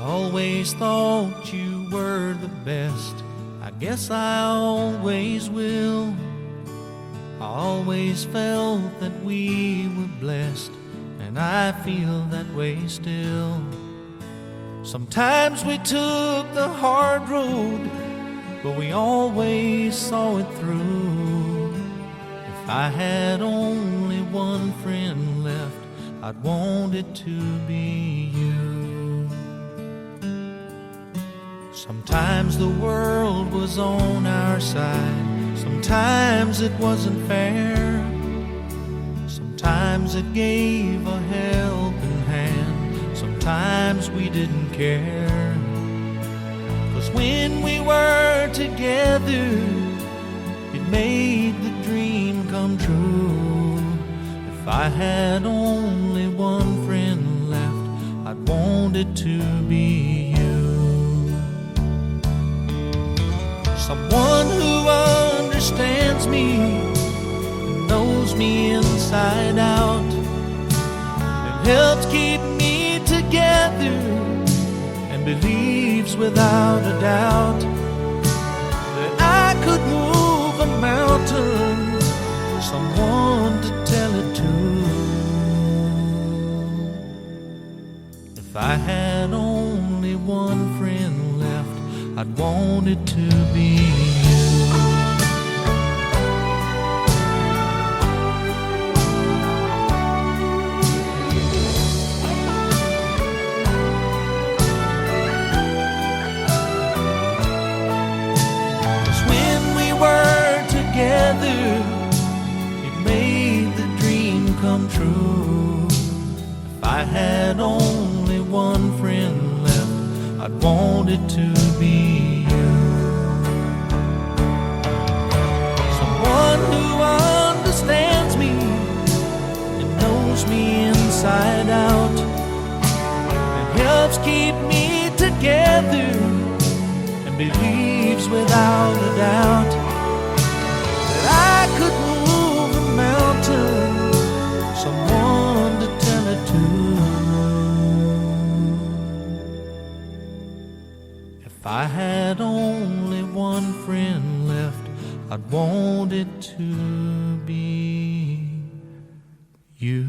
always thought you were the best. I guess I always will. I always felt that we were blessed, and I feel that way still. Sometimes we took the hard road, but we always saw it through. If I had only one friend left, I'd want it to be you. Sometimes the world was on our side, sometimes it wasn't fair. Sometimes it gave a helping hand, sometimes we didn't care. 'Cause when we were together, it made the dream come true. If I had only one friend left, I'd want it to be you. Someone who understands me, knows me inside out, and helps keep me together, and believes without a doubt that I could move a mountain. Someone to tell it to. If I had only one friend left, I'd want it to be you. 'Cause when we were together, it made the dream come true. If I had only one friend left, I'd want it to be you. Someone who understands me and knows me inside out, and helps keep me together, and believes without a doubt that I could move a mountain. Someone to tell it to. If I had only one friend left, I'd want it to be you.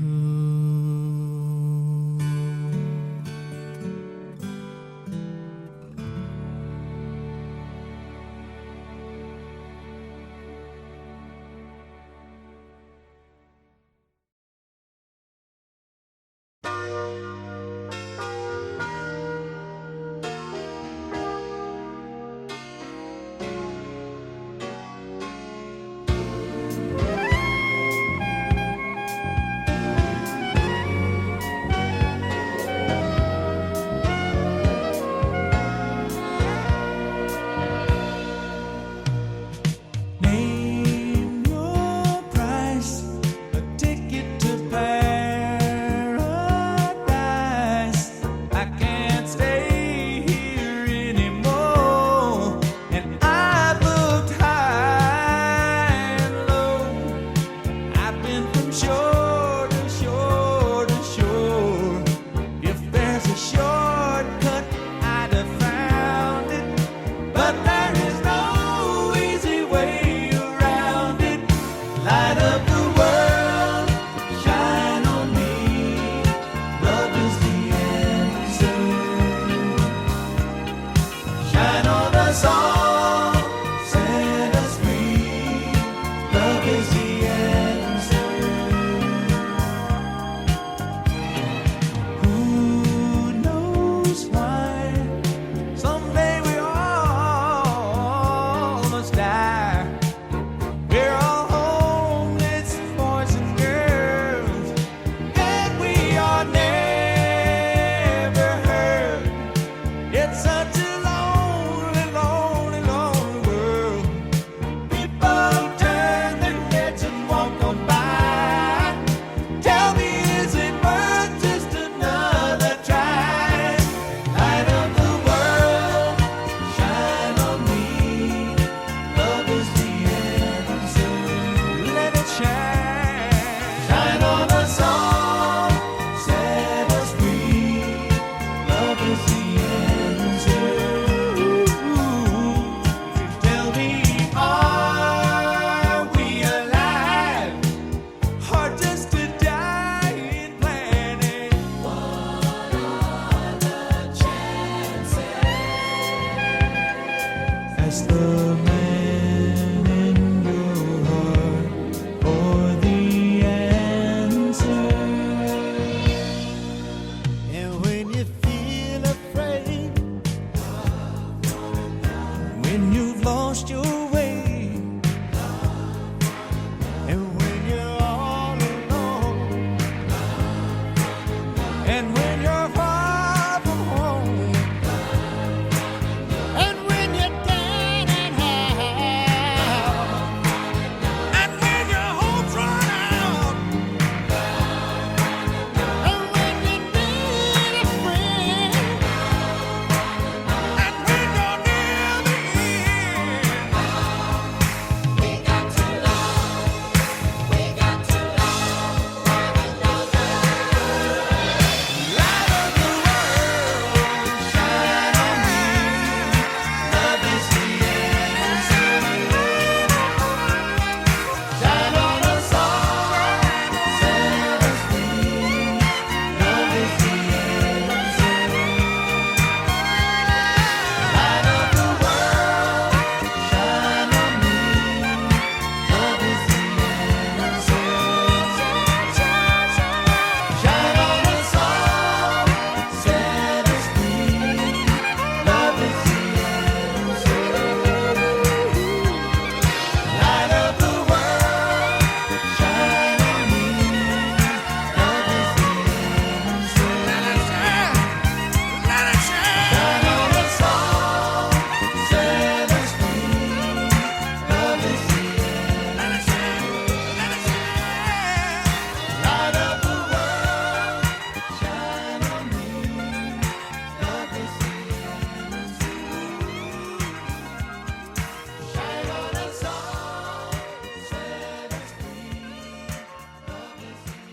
Ask the man in your heart for the answer. And when you feel afraid, when you've lost your way, and when you're all alone, and when you're far from home, and when you're down and out, and when your hope's run out, and when you need a friend, and when you're near the end, we got to love, we got to love one another. Light of the world, shine on me. Love is the answer. Shine on us all, set us free. Love is the answer. Light of the world, shine on me. Love is the answer. Shine on us all, set us free. Love is the answer. Light of the world, shine on me. Love is the answer. Let it shine. Let it shine. Shine on us all, set us free. Love is the answer. Let it shine. Let it shine. Light of the world, shine on me. Love is the answer. Shine on us all, set us free. Love is the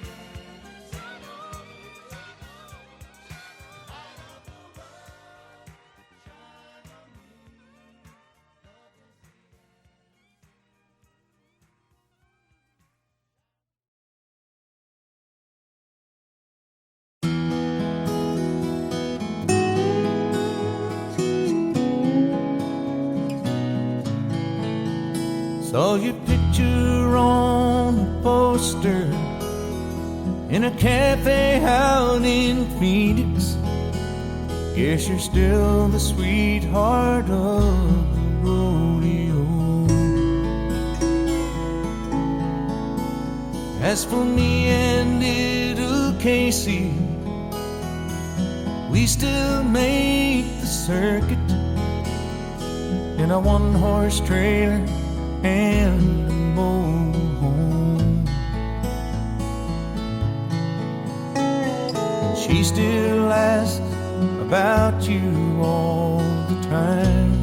Saw your picture on a poster in a cafe out in Phoenix. Guess you're still the sweetheart of the rodeo. As for me and little Casey, we still make the circuit in a one-horse trailer and a mobile home. And she still asks about you all the time,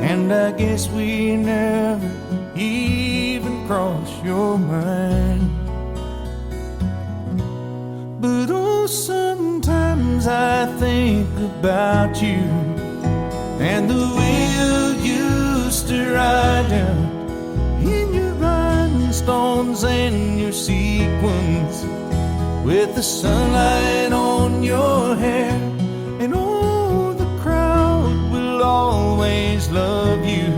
and I guess we never even cross your mind. But oh, sometimes I think about you and the way you used to ride down in your rhinestones and your sequins, with the sunlight on your hair. And oh, the crowd will always love you.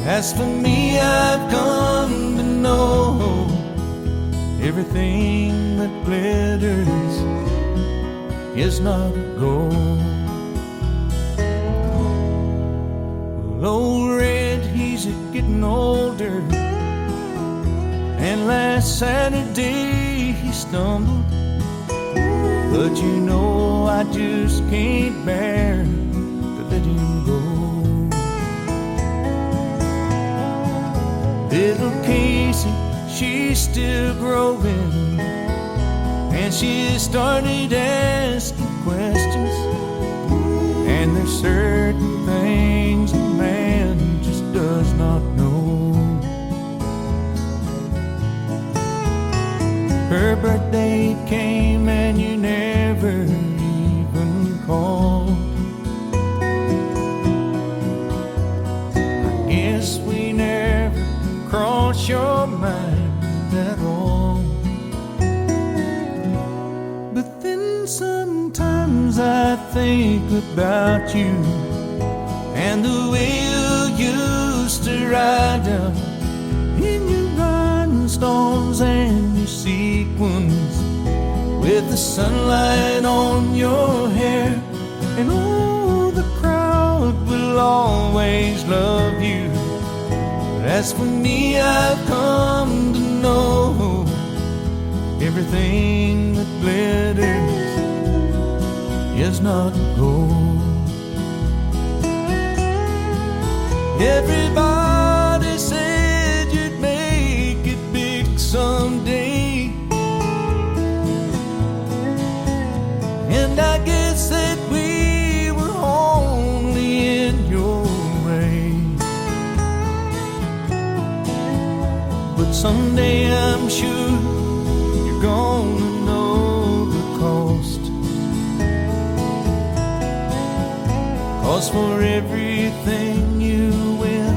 As for me, I've come to know everything that glitters is not gold. Old Red, he's getting older, and last Saturday he stumbled. But you know I just can't bear to let him go. Little Casey, she's still growing, and she started asking questions. And there's certain things a man just does not know. Her birthday came and you never even called. I guess we never crossed your mind at all. But then sometimes I think about you and the way you used to ride down in your rhinestones and your sequins, with the sunlight on your hair. And oh, the crowd will always love you. But as for me, I've come to know everything that glitters is not gold. Everybody said you'd make it big someday, and I guess that we were only in your way. But someday I'm sure you're gonna know the cost, 'cause for everything you win,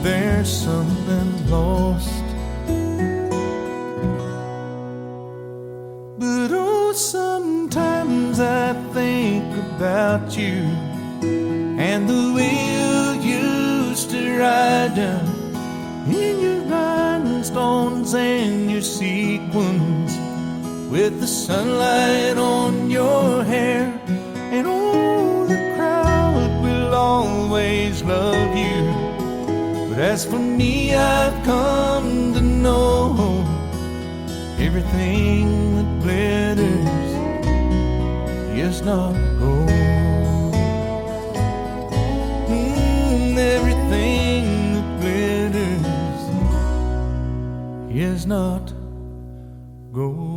there's something lost. But oh, sometimes I think about you and the way you used to ride down in your rhinestones and your sequins, with the sunlight on your hair. And oh, the crowd will always love you. But as for me, I've come to know everything that glitters is not gold. Everything that glitters is not gold.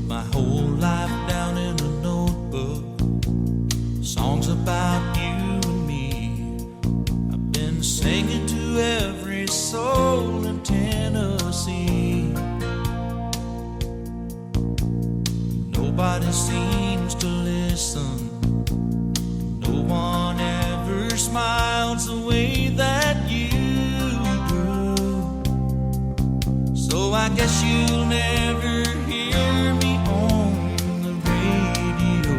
My whole life down in a notebook, songs about you and me. I've been singing to every soul in Tennessee. Nobody seems to listen, no one ever smiles the way that you do. So I guess you'll never hear me on the radio,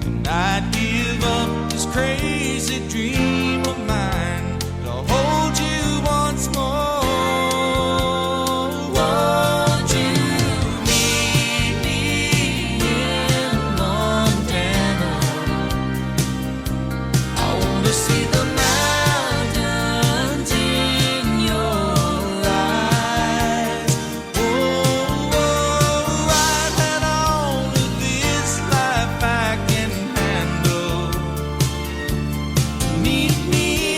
and I'd give up this crazy dream of mine to hold you once more. Won't you meet me in Montana? I want to see the mountains in your eyes. I've had all of this life I can handle. Meet me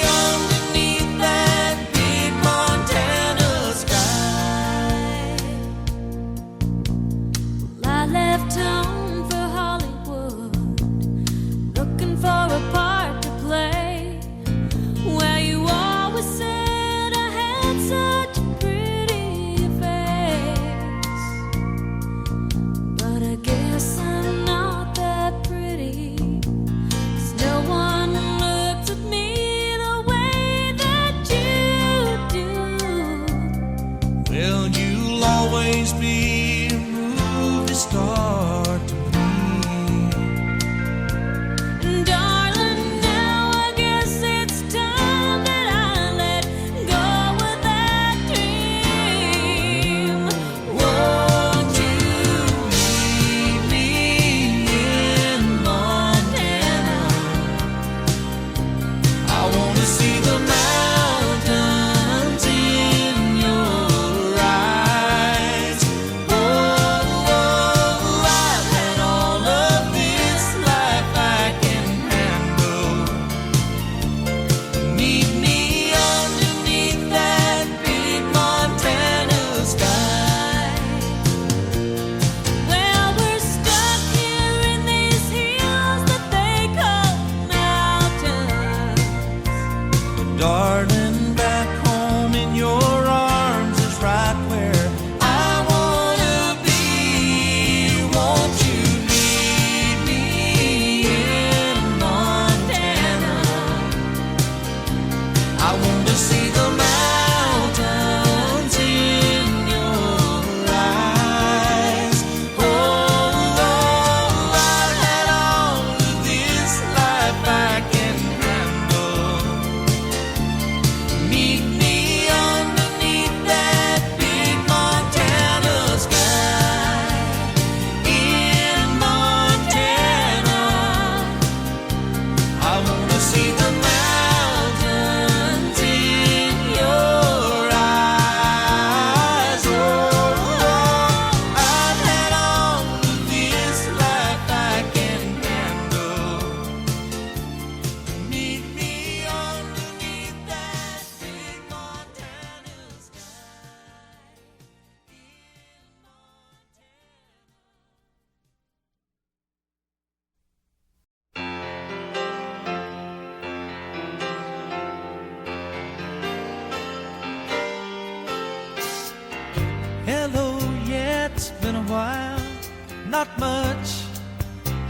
not much.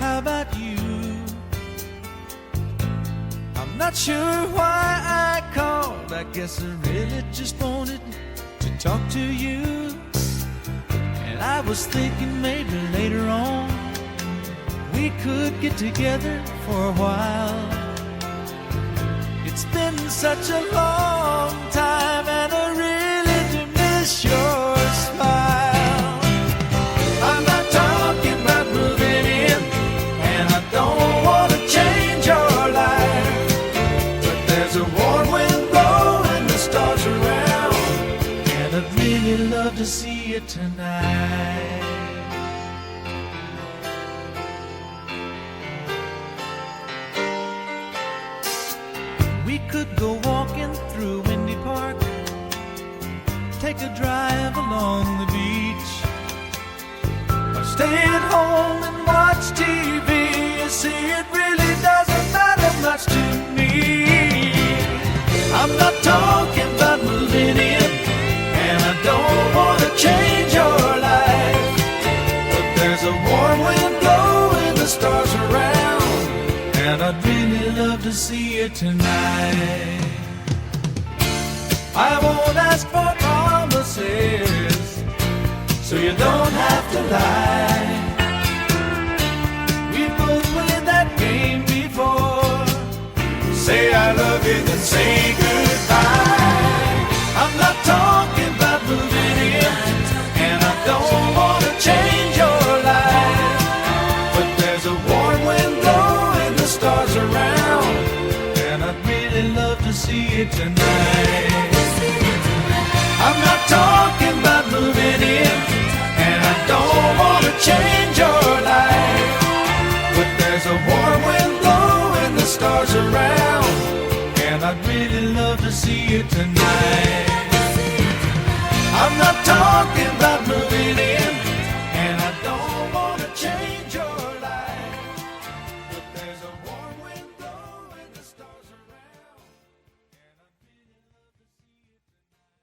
How about you? I'm not sure why I called. I guess I really just wanted to talk to you. And I was thinking maybe later on we could get together for a while. It's been such a long time, and I really do miss your smile. I'm not talking about moving in, and I don't want to change your life, but there's a warm wind blowing the stars around, and I'd really love to see you tonight. We could go walking through Windy Park, take a drive along the beach, or stay at home and watch TV. You see, it really doesn't matter much to me. I'm not talking about moving in, and I don't want to change your life, but there's a warm wind blowing the stars around, and I'd really love to see you tonight. I won't ask for promises, so you don't have to lie. We both played that game before. Say I love you, then say goodbye. I'm not talking about moving in, and I don't want to change your life, but there's a warm wind blowing the stars around, and I'd really love to see you tonight. I'm not talking about moving in, and I don't want to change your life, but there's a warm wind blowing the stars around, and I'd really love to see you tonight. I'm not talking about moving in, and I don't want to change your life, but there's a warm wind blowing the stars around, and I'd really love to see you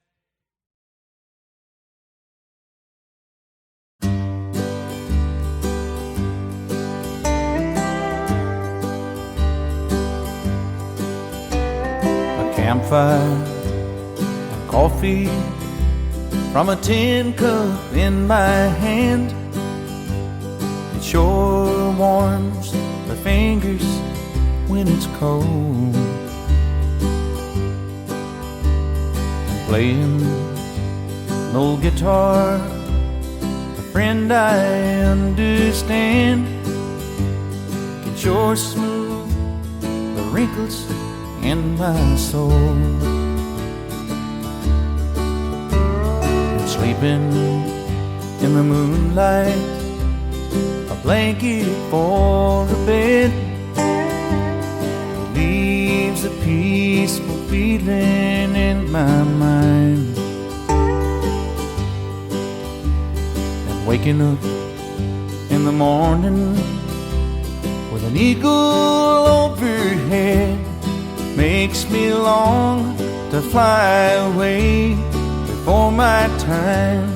tonight. A campfire, a coffee from a tin cup in my hand. It sure warms the fingers when it's cold. And playing an old guitar, a friend I understand, can sure smooth the wrinkles in my soul. Sleeping in the moonlight, a blanket for a bed, leaves a peaceful feeling in my mind. And waking up in the morning with an eagle overhead makes me long to fly away before my time.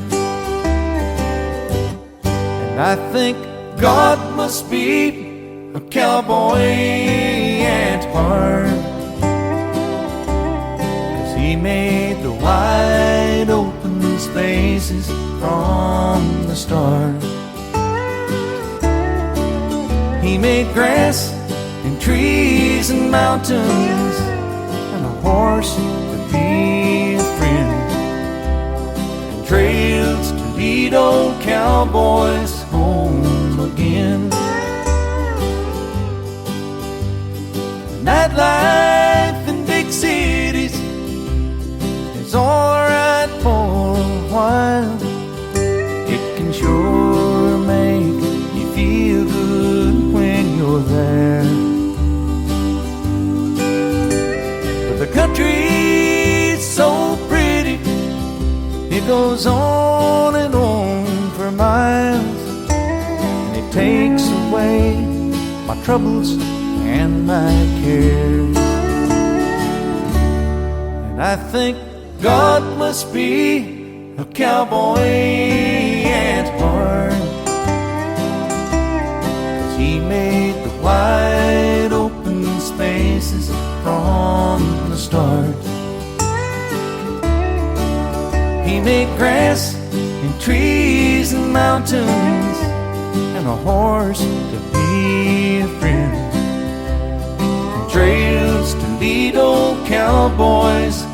And I think God must be a cowboy at heart, 'cause he made the wide open spaces from the start. He made grass and trees and mountains, and a horse to be a friend, trails to lead old cowboys home again. Nightlife in big cities is alright for a while. It can sure make you feel good when you're there, but the country's so pretty, it goes on and on for miles, and it takes away my troubles and my cares. And I think God must be a cowboy at heart, trees and mountains, and a horse to be a friend, and trails to lead old cowboys